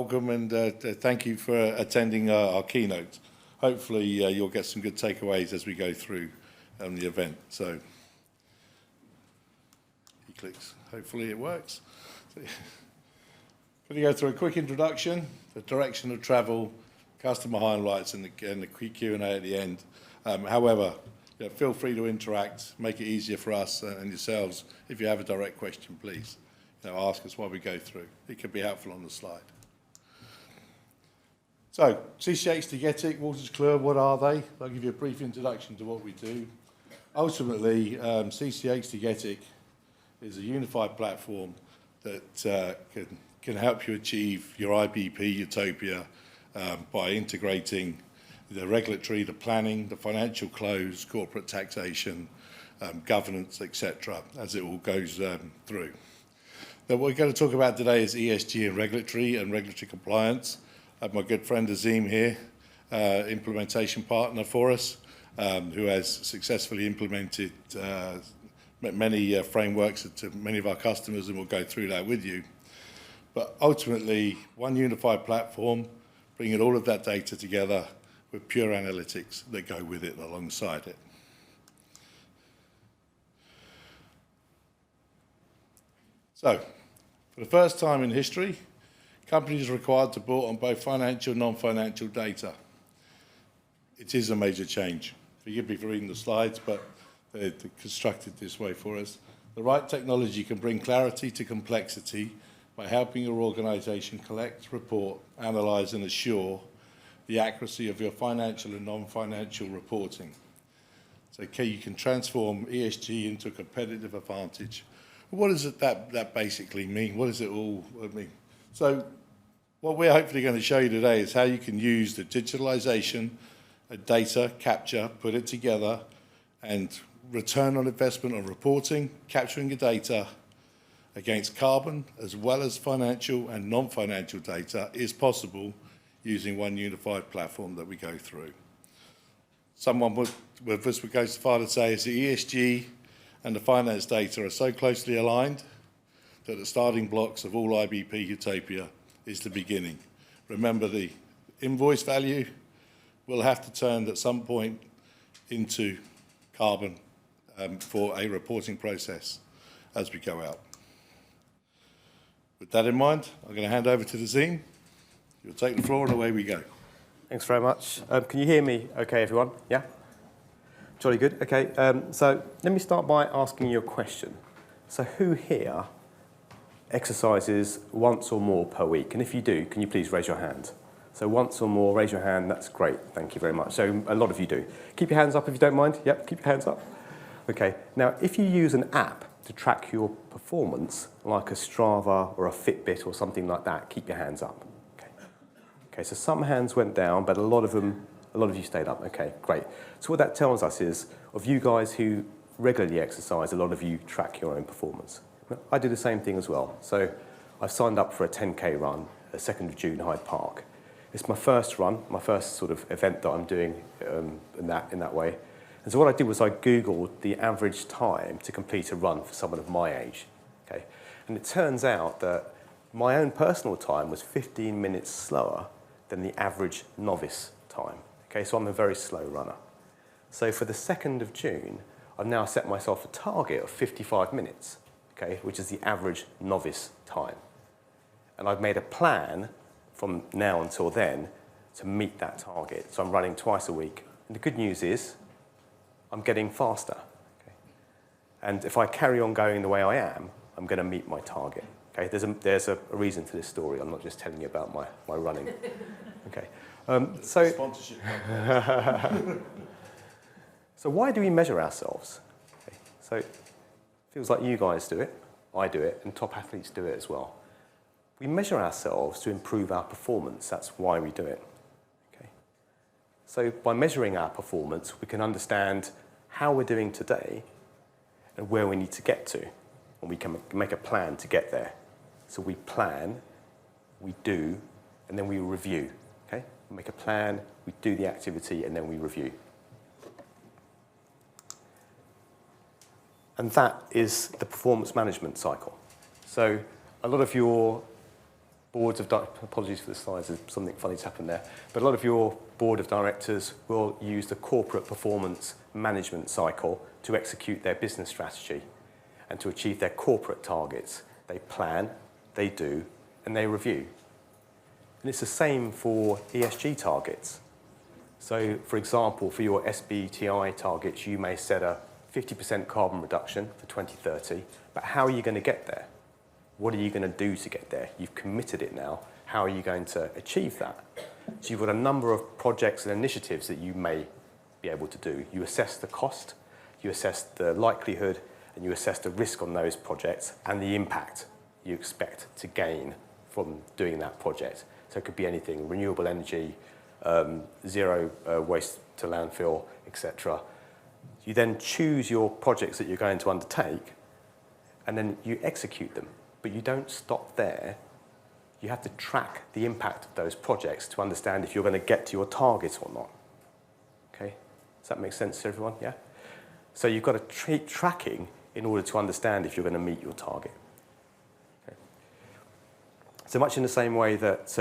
welcome and thank you for attending our keynote. Hopefully you'll get some good takeaways as we go through the event. So, he clicks. Hopefully it works. Going to go through a quick introduction, the direction of travel, customer highlights, and the quick Q&A at the end. However, feel free to interact, make it easier for us and yourselves. If you have a direct question, please ask us while we go through. It could be helpful on the slide. So, CCH Tagetik, Wolters Kluwer, what are they? I'll give you a brief introduction to what we do. Ultimately, CCH Tagetik is a unified platform that can help you achieve your IBP utopia by integrating the regulatory, the planning, the financial close, corporate taxation, governance, etc., as it all goes through. Now, what we're going to talk about today is ESG and regulatory compliance. I have my good friend Azim here, implementation partner for us, who has successfully implemented many frameworks to many of our customers, and we'll go through that with you. But ultimately, one unified platform, bringing all of that data together with pure analytics that go with it and alongside it. So, for the first time in history, companies are required to report on both financial and non-financial data. It is a major change. Forgive me for reading the slides, but they're constructed this way for us. The right technology can bring clarity to complexity by helping your organisation collect, report, analyse and assure the accuracy of your financial and non-financial reporting. So you can transform ESG into a competitive advantage. What does that basically mean? What does it all mean? So what we're hopefully going to show you today is how you can use the digitalisation, data capture, put it together, and return on investment on reporting, capturing the data against carbon, as well as financial and non-financial data, is possible using one unified platform that we go through. Someone would go so far to say is the ESG and the finance data are so closely aligned that the starting blocks of all IBP utopia is the beginning. Remember, the invoice value will have to turn at some point into carbon for a reporting process as we go out. With that in mind, I'm going to hand over to Azim. You'll take the floor and away we go. Thanks very much. Can you hear me okay, everyone? Yeah? Jolly good. Okay, so let me start by asking you a question. So who here exercises once or more per week? And if you do, can you please raise your hand? So once or more, raise your hand. That's great. Thank you very much. So a lot of you do. Keep your hands up if you don't mind. Yep, keep your hands up. Okay, now if you use an app to track your performance, like a Strava or a Fitbit or something like that, keep your hands up. Okay, so some hands went down, but a lot of you stayed up. Okay, great. So what that tells us is, of you guys who regularly exercise, a lot of you track your own performance. I do the same thing as well. So I've signed up for a 10K run, the 2nd of June, Hyde Park. It's my first run, my first sort of event that I'm doing in that way. And so what I did was I Googled the average time to complete a run for someone of my age. Okay, and it turns out that my own personal time was 15 minutes slower than the average novice time. Okay, so I'm a very slow runner. So for the 2nd of June, I've now set myself a target of 55 minutes, okay, which is the average novice time. And I've made a plan from now until then to meet that target. So I'm running twice a week. And the good news is I'm getting faster. Okay? And if I carry on going the way I am, I'm going to meet my target. Okay? There's a reason to this story. I'm not just telling you about my running. Okay. So sponsorship. So why do we measure ourselves? Okay. So it feels like you guys do it, I do it, and top athletes do it as well. We measure ourselves to improve our performance. That's why we do it. Okay. So by measuring our performance, we can understand how we're doing today and where we need to get to, and we can make a plan to get there. So we plan, we do, and then we review. Okay? We make a plan, we do the activity, and then we review. And that is the performance management cycle. So a lot of your boards of apologies for the slides, there's something funny's happened there. But a lot of your board of directors will use the corporate performance management cycle to execute their business strategy and to achieve their corporate targets. They plan, they do, and they review. And it's the same for ESG targets. So, for example, for your SBTI targets, you may set a 50% carbon reduction for 2030, but how are you going to get there? What are you going to do to get there? You've committed it now. How are you going to achieve that? So you've got a number of projects and initiatives that you may be able to do. You assess the cost, you assess the likelihood, and you assess the risk on those projects and the impact you expect to gain from doing that project. So it could be anything, renewable energy, zero waste to landfill, etc. You then choose your projects that you're going to undertake, and then you execute them. But you don't stop there. You have to track the impact of those projects to understand if you're going to get to your target or not. Okay? Does that make sense to everyone? Yeah? So you've got to treat tracking in order to understand if you're going to meet your target. Okay. So much in the same way that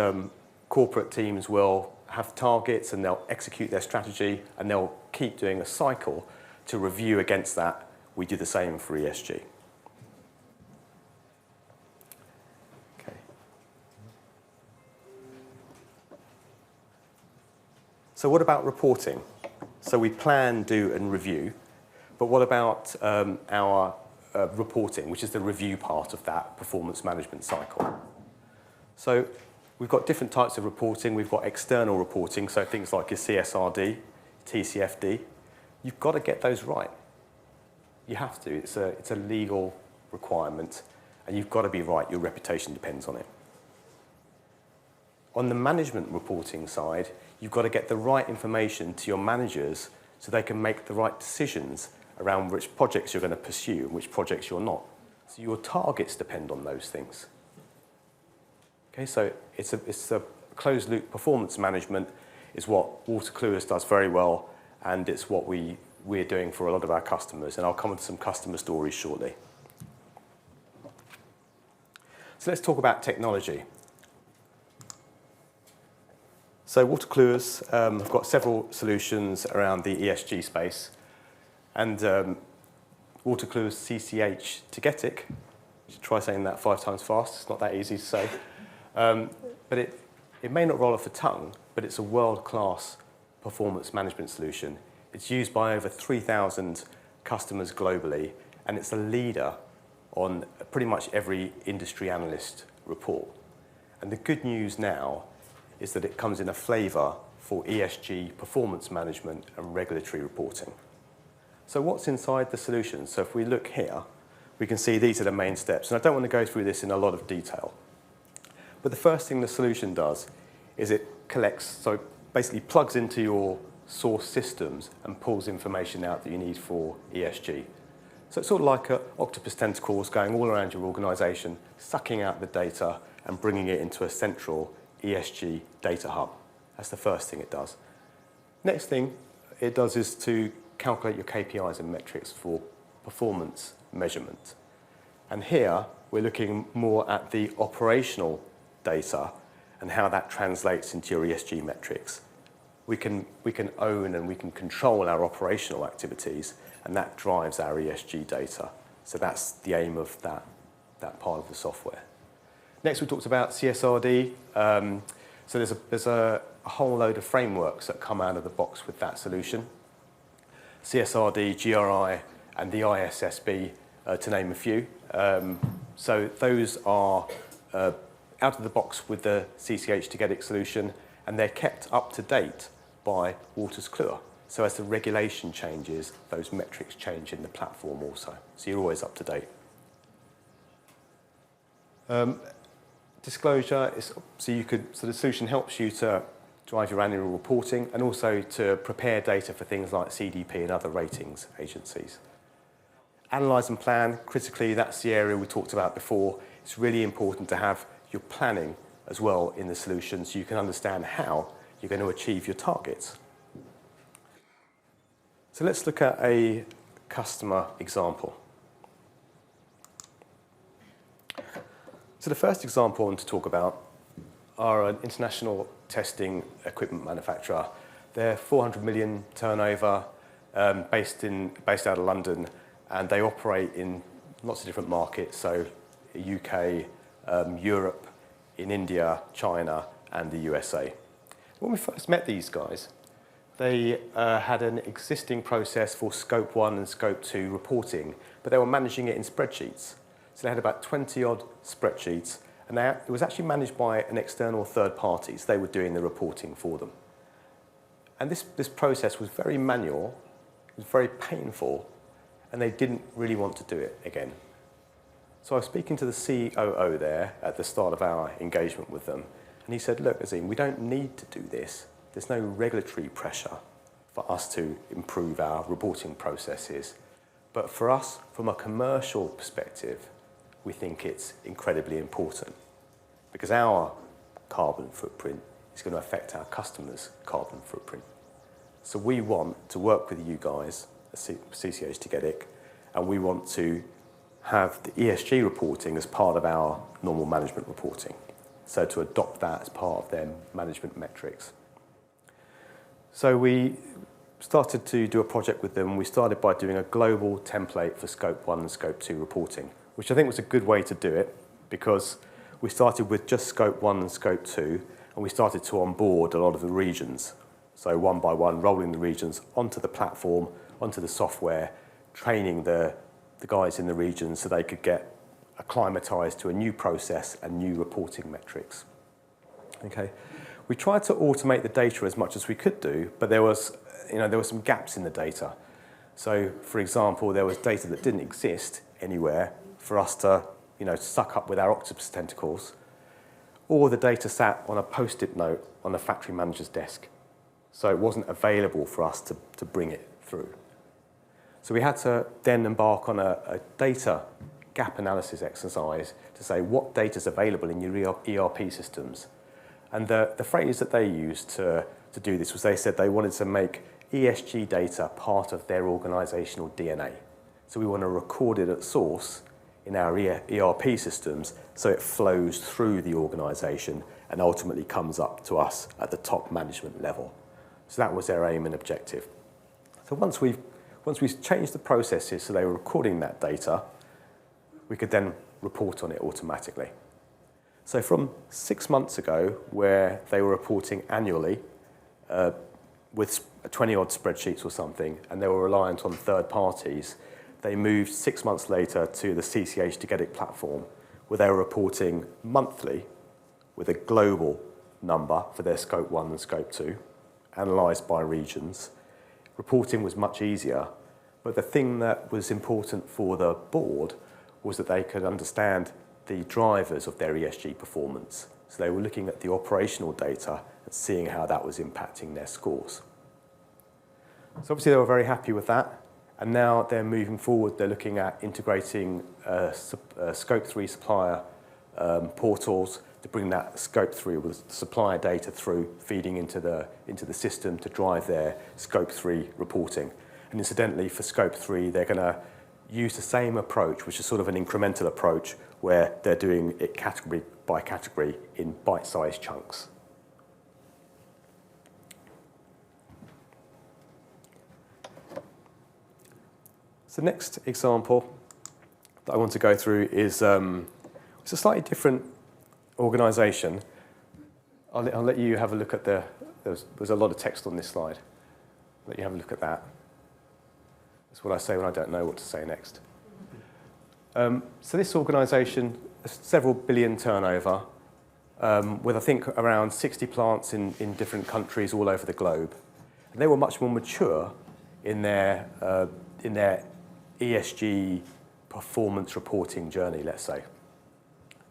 corporate teams will have targets and they'll execute their strategy and they'll keep doing a cycle to review against that, we do the same for ESG. Okay. So what about reporting? So we plan, do, and review. But what about our reporting, which is the review part of that performance management cycle? So we've got different types of reporting. We've got external reporting, so things like your CSRD, TCFD. You've got to get those right. You have to. It's a legal requirement, and you've got to be right. Your reputation depends on it. On the management reporting side, you've got to get the right information to your managers so they can make the right decisions around which projects you're going to pursue and which projects you're not. So your targets depend on those things. Okay, so it's a closed loop performance management is what Wolters Kluwer does very well, and it's what we're doing for a lot of our customers, and I'll come into some customer stories shortly. So let's talk about technology. So Wolters Kluwer's have got several solutions around the ESG space, and Wolters Kluwer's CCH Tagetik, you should try saying that 5 times fast, it's not that easy to say, but it may not roll off the tongue, but it's a world-class performance management solution. It's used by over 3,000 customers globally, and it's a leader on pretty much every industry analyst report. And the good news now is that it comes in a flavour for ESG performance management and regulatory reporting. So what's inside the solution? So if we look here, we can see these are the main steps. And I don't want to go through this in a lot of detail. But the first thing the solution does is it collects, so basically plugs into your source systems and pulls information out that you need for ESG. So it's sort of like octopus tentacles going all around your organisation, sucking out the data and bringing it into a central ESG data hub. That's the first thing it does. Next thing it does is to calculate your KPIs and metrics for performance measurement. And here we're looking more at the operational data and how that translates into your ESG metrics. We can own and we can control our operational activities, and that drives our ESG data. So that's the aim of that part of the software. Next, we talked about CSRD. So there's a whole load of frameworks that come out of the box with that solution. CSRD, GRI, and the ISSB, to name a few. So those are out of the box with the CCH Tagetik solution, and they're kept up to date by Wolters Kluwer. So as the regulation changes, those metrics change in the platform also. So you're always up to date. Disclosure is so the solution helps you to drive your annual reporting and also to prepare data for things like CDP and other ratings agencies. Analyse and plan, critically, that's the area we talked about before. It's really important to have your planning as well in the solution so you can understand how you're going to achieve your targets. So let's look at a customer example. So the first example I want to talk about are an international testing equipment manufacturer. They're 400 million turnover, based out of London, and they operate in lots of different markets, so UK, Europe, in India, China, and the USA. When we first met these guys, they had an existing process for Scope 1 and Scope 2 reporting, but they were managing it in spreadsheets. So they had about 20-odd spreadsheets, and it was actually managed by an external third party, so they were doing the reporting for them. And this process was very manual, it was very painful, and they didn't really want to do it again. So I was speaking to the COO there at the start of our engagement with them, and he said, look, Azim, we don't need to do this. There's no regulatory pressure for us to improve our reporting processes. But for us, from a commercial perspective, we think it's incredibly important because our carbon footprint is going to affect our customers' carbon footprint. So we want to work with you guys at CCH Tagetik, and we want to have the ESG reporting as part of our normal management reporting. So to adopt that as part of their management metrics. So we started to do a project with them. We started by doing a global template for Scope 1 and Scope 2 reporting, which I think was a good way to do it because we started with just Scope 1 and Scope 2, and we started to onboard a lot of the regions. So one by one, rolling the regions onto the platform, onto the software, training the guys in the regions so they could get acclimatized to a new process and new reporting metrics. Okay. We tried to automate the data as much as we could do, but there were some gaps in the data. So, for example, there was data that didn't exist anywhere for us to, suck up with our octopus tentacles, or the data sat on a post-it note on the factory manager's desk. So it wasn't available for us to bring it through. So we had to then embark on a data gap analysis exercise to say what data is available in your ERP systems. And the phrase that they used to do this was they said they wanted to make ESG data part of their organisational DNA. So we want to record it at source in our ERP systems so it flows through the organisation and ultimately comes up to us at the top management level. So that was their aim and objective. So once we changed the processes so they were recording that data, we could then report on it automatically. So from 6 months ago, where they were reporting annually with 20-odd spreadsheets or something, and they were reliant on third parties, they moved 6 months later to the CCH Tagetik platform, where they were reporting monthly with a global number for their Scope 1 and Scope 2, analysed by regions. Reporting was much easier, but the thing that was important for the board was that they could understand the drivers of their ESG performance. So they were looking at the operational data and seeing how that was impacting their scores. So obviously they were very happy with that, and now they're moving forward. They're looking at integrating Scope 3 supplier portals to bring that Scope 3 with supplier data through, feeding into the system to drive their Scope 3 reporting. And incidentally, for Scope 3, they're going to use the same approach, which is sort of an incremental approach, where they're doing it category by category in bite-sized chunks. So the next example that I want to go through is it's a slightly different organisation. I'll let you have a look at there's a lot of text on this slide. I'll let you have a look at that. That's what I say when I don't know what to say next. So this organisation has several billion turnover, with I think around 60 plants in different countries all over the globe. And they were much more mature in their ESG performance reporting journey, let's say.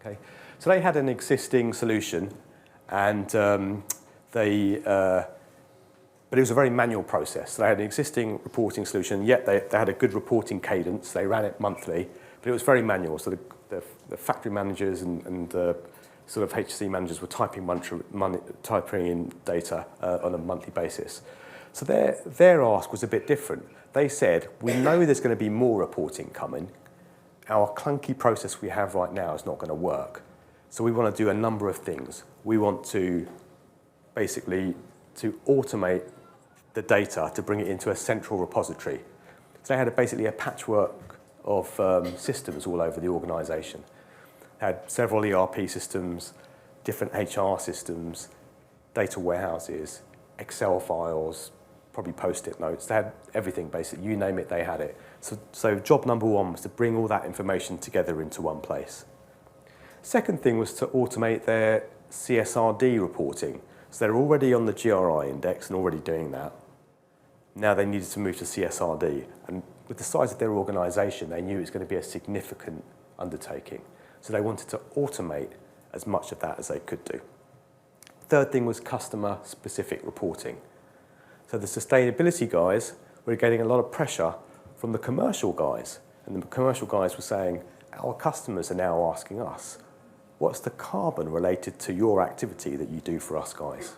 Okay, so they had an existing solution, and but it was a very manual process. So they had an existing reporting solution, yet they had a good reporting cadence. They ran it monthly, but it was very manual. So the factory managers and the sort of HC managers were typing in data on a monthly basis. So their ask was a bit different. They said, we know there's going to be more reporting coming. Our clunky process we have right now is not going to work. So we want to do a number of things. We want to basically to automate the data to bring it into a central repository. So they had basically a patchwork of systems all over the organisation. They had several ERP systems, different HR systems, data warehouses, Excel files, probably Post-it notes. They had everything basically, you name it, they had it. So job number one was to bring all that information together into one place. Second thing was to automate their CSRD reporting. So they're already on the GRI index and already doing that. Now they needed to move to CSRD. And with the size of their organisation, they knew it was going to be a significant undertaking. So they wanted to automate as much of that as they could do. Third thing was customer-specific reporting. So the sustainability guys were getting a lot of pressure from the commercial guys. And the commercial guys were saying, our customers are now asking us, what's the carbon related to your activity that you do for us guys?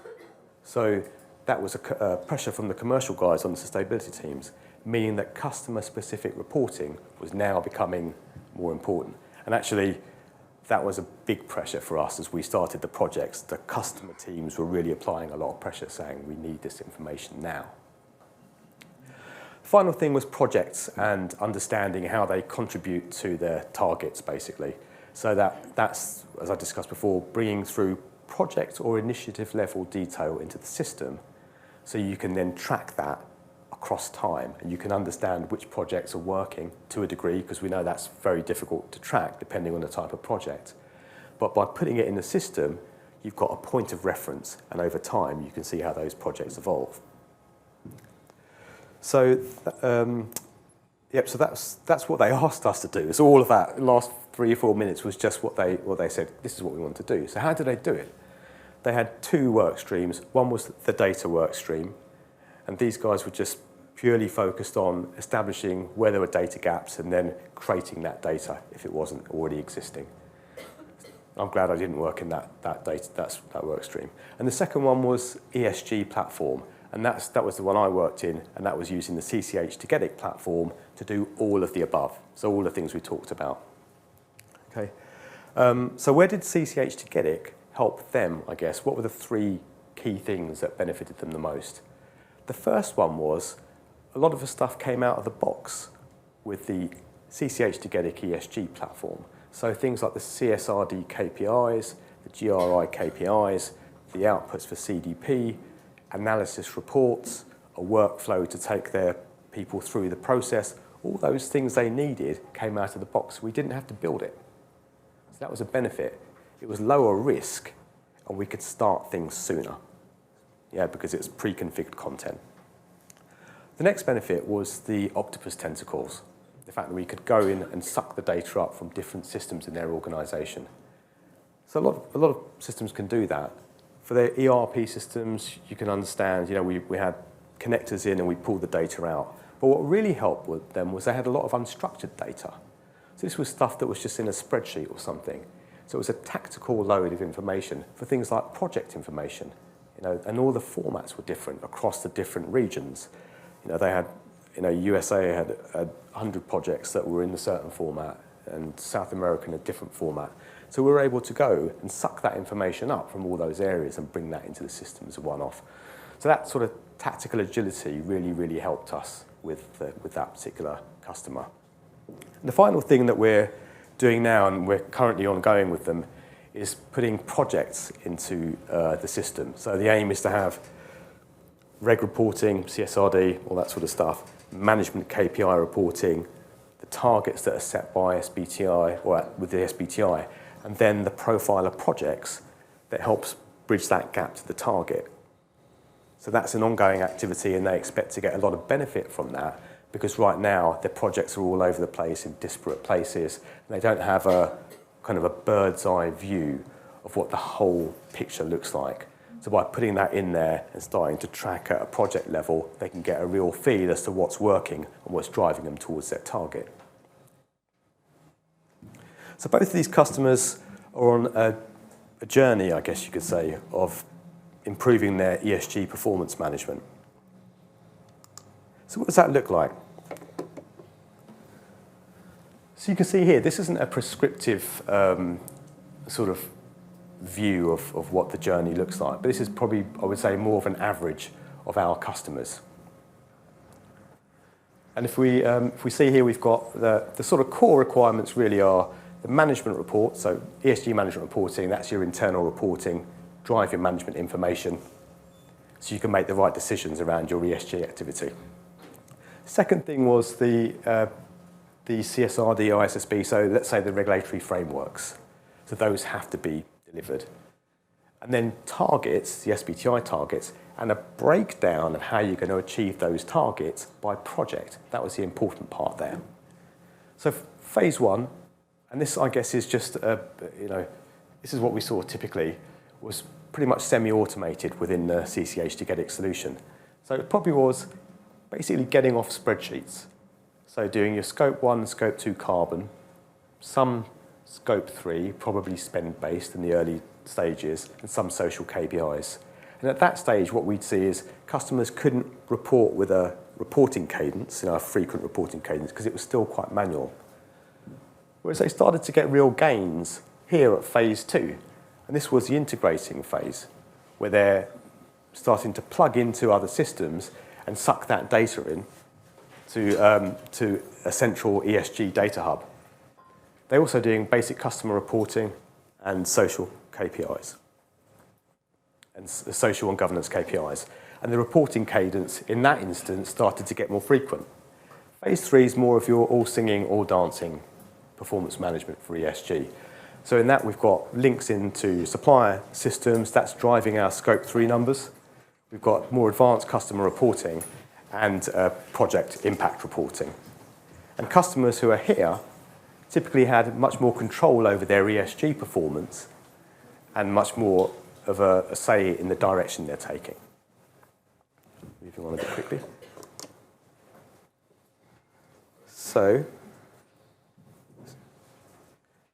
So that was a pressure from the commercial guys on the sustainability teams, meaning that customer-specific reporting was now becoming more important. And actually, that was a big pressure for us as we started the projects. The customer teams were really applying a lot of pressure, saying we need this information now. Final thing was projects and understanding how they contribute to their targets, basically. So that's, as I discussed before, bringing through project or initiative level detail into the system so you can then track that across time and you can understand which projects are working to a degree, because we know that's very difficult to track depending on the type of project. But by putting it in the system, you've got a point of reference, and over time you can see how those projects evolve. So, so that's what they asked us to do. So all of that, the last 3 or 4 minutes was just what they said, this is what we want to do. So how did they do it? They had 2 work streams. One was the data work stream, and these guys were just purely focused on establishing where there were data gaps and then creating that data if it wasn't already existing. I'm glad I didn't work in that work stream. And the second one was ESG platform, and that was the one I worked in, and that was using the CCH Tagetik platform to do all of the above, so all the things we talked about. Okay. So where did CCH Tagetik help them, I guess? What were the 3 key things that benefited them the most? The first one was a lot of the stuff came out of the box with the CCH Tagetik ESG platform. So things like the CSRD KPIs, the GRI KPIs, the outputs for CDP, analysis reports, a workflow to take their people through the process, all those things they needed came out of the box. We didn't have to build it. So that was a benefit. It was lower risk, and we could start things sooner. Yeah, because it's pre-configured content. The next benefit was the octopus tentacles, the fact that we could go in and suck the data up from different systems in their organisation. So a lot of systems can do that. For their ERP systems, you can understand, we had connectors in and we pulled the data out. But what really helped with them was they had a lot of unstructured data. So this was stuff that was just in a spreadsheet or something. So it was a tactical load of information for things like project information, and all the formats were different across the different regions. They had, USA had 100 projects that were in a certain format, and South America in a different format. So we were able to go and suck that information up from all those areas and bring that into the system as a one-off. So that sort of tactical agility really, really helped us with that particular customer. And the final thing that we're doing now, and we're currently ongoing with them, is putting projects into the system. So the aim is to have reg reporting, CSRD, all that sort of stuff, management KPI reporting, the targets that are set by SBTI, or with the SBTI, and then the profile of projects that helps bridge that gap to the target. So that's an ongoing activity, and they expect to get a lot of benefit from that, because right now their projects are all over the place in disparate places, and they don't have a kind of a bird's eye view of what the whole picture looks like. So by putting that in there and starting to track at a project level, they can get a real feel as to what's working and what's driving them towards their target. So both of these customers are on a journey, I guess you could say, of improving their ESG performance management. So what does that look like? So you can see here, this isn't a prescriptive sort of view of what the journey looks like. But this is probably, I would say, more of an average of our customers. And if we see here, we've got the sort of core requirements really are the management report, so ESG management reporting, that's your internal reporting, drive your management information, so you can make the right decisions around your ESG activity. Second thing was the CSRD, ISSB, so let's say the regulatory frameworks. So those have to be delivered. And then targets, the SBTI targets, and a breakdown of how you're going to achieve those targets by project. That was the important part there. So phase one, and this I guess is just, this is what we saw typically, was pretty much semi-automated within the CCH Tagetik solution. So it probably was basically getting off spreadsheets. So doing your scope 1, scope 2 carbon, some scope 3, probably spend-based in the early stages, and some social KPIs. And at that stage, what we'd see is customers couldn't report with a reporting cadence, a frequent reporting cadence, because it was still quite manual. Whereas they started to get real gains here at phase 2. And this was the integrating phase, where they're starting to plug into other systems and suck that data in to a central ESG data hub. They're also doing basic customer reporting and social KPIs, and social and governance KPIs. And the reporting cadence in that instance started to get more frequent. Phase 3 is more of your all singing, all dancing performance management for ESG. So in that, we've got links into supplier systems. That's driving our scope 3 numbers. We've got more advanced customer reporting and project impact reporting. And customers who are here typically had much more control over their ESG performance and much more of a say in the direction they're taking. Moving on a bit quickly. So,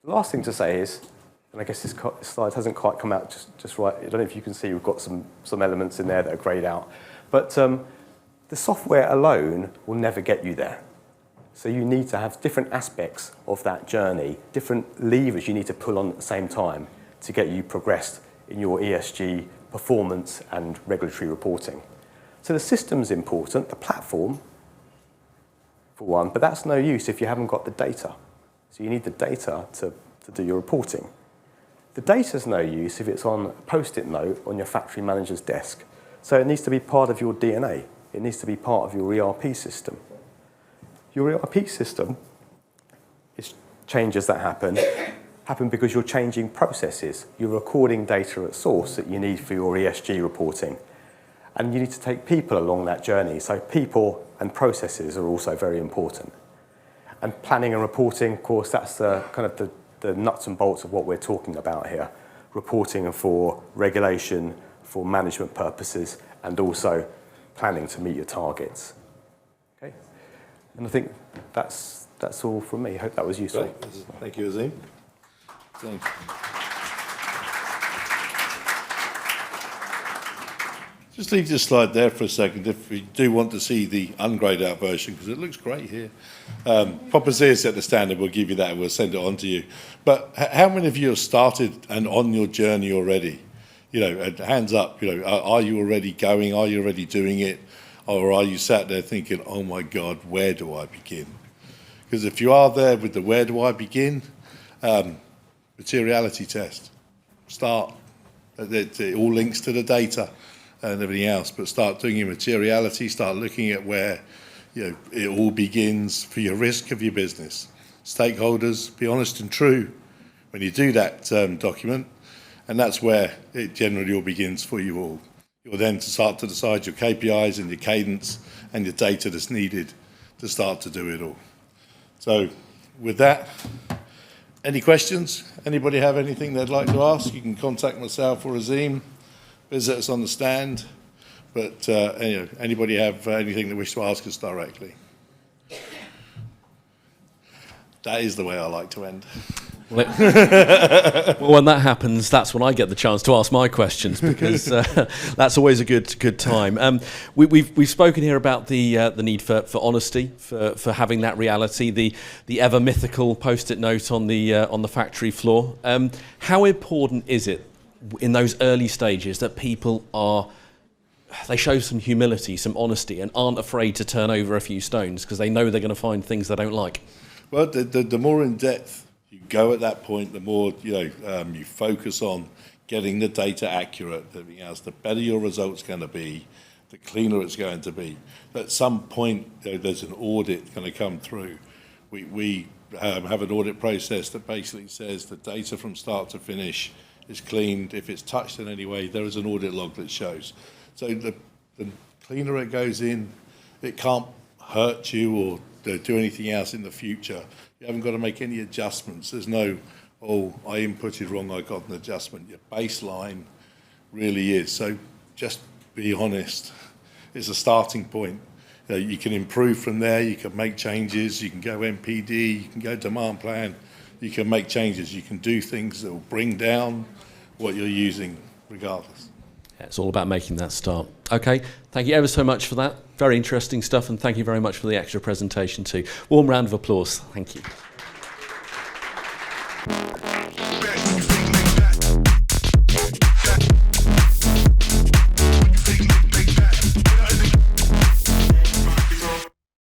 the last thing to say is, and I guess this slide hasn't quite come out just right. I don't know if you can see we've got some elements in there that are greyed out. But the software alone will never get you there. So you need to have different aspects of that journey, different levers you need to pull on at the same time to get you progressed in your ESG performance and regulatory reporting. So the system's important, the platform, for one, but that's no use if you haven't got the data. So you need the data to do your reporting. The data's no use if it's on a post-it note on your factory manager's desk. So it needs to be part of your DNA. It needs to be part of your ERP system. Your ERP system, it's changes that happen because you're changing processes. You're recording data at source that you need for your ESG reporting. And you need to take people along that journey. So people and processes are also very important. And planning and reporting, of course, that's the nuts and bolts of what we're talking about here. Reporting for regulation, for management purposes, and also planning to meet your targets. Okay? And I think that's all from me. I hope that was useful. Great. Thank you, Azim. Thanks. Just leave this slide there for a second if you do want to see the ungrayed out version, because it looks great here. Pop us here at the stand and we'll give you that and we'll send it on to you. But how many of you have started and on your journey already? Hands up, are you already going? Are you already doing it? Or are you sat there thinking, oh my God, where do I begin? Because if you are there with the where do I begin, materiality test. Start. It all links to the data and everything else, but start doing your materiality, start looking at where it all begins for your risk of your business. Stakeholders, be honest and true when you do that document, and that's where it generally all begins for you all. You'll then start to decide your KPIs and your cadence and your data that's needed to start to do it all. So with that, any questions? Anybody have anything they'd like to ask? You can contact myself or Azim. Visit us on the stand. But anybody have anything they wish to ask us directly? That is the way I like to end. Well, when that happens, that's when I get the chance to ask my questions, because that's always a good time. We've spoken here about the need for honesty, for having that reality, the ever mythical post-it note on the factory floor. How important is it in those early stages that people they show some humility, some honesty, and aren't afraid to turn over a few stones because they know they're going to find things they don't like? Well, the more in depth you go at that point, the more you focus on getting the data accurate, everything else, the better your result's going to be, the cleaner it's going to be. At some point, there's an audit going to come through. We have an audit process that basically says the data from start to finish is cleaned. If it's touched in any way, there is an audit log that shows. So the cleaner it goes in, it can't hurt you or do anything else in the future. You haven't got to make any adjustments. There's no, oh, I inputted wrong, I got an adjustment. Your baseline really is. So just be honest. It's a starting point. You can improve from there, you can make changes, you can go MPD, you can go demand plan, you can make changes, you can do things that will bring down what you're using regardless. It's all about making that start. Okay, thank you ever so much for that. Very interesting stuff, and thank you very much for the extra presentation too. Warm round of applause. Thank you.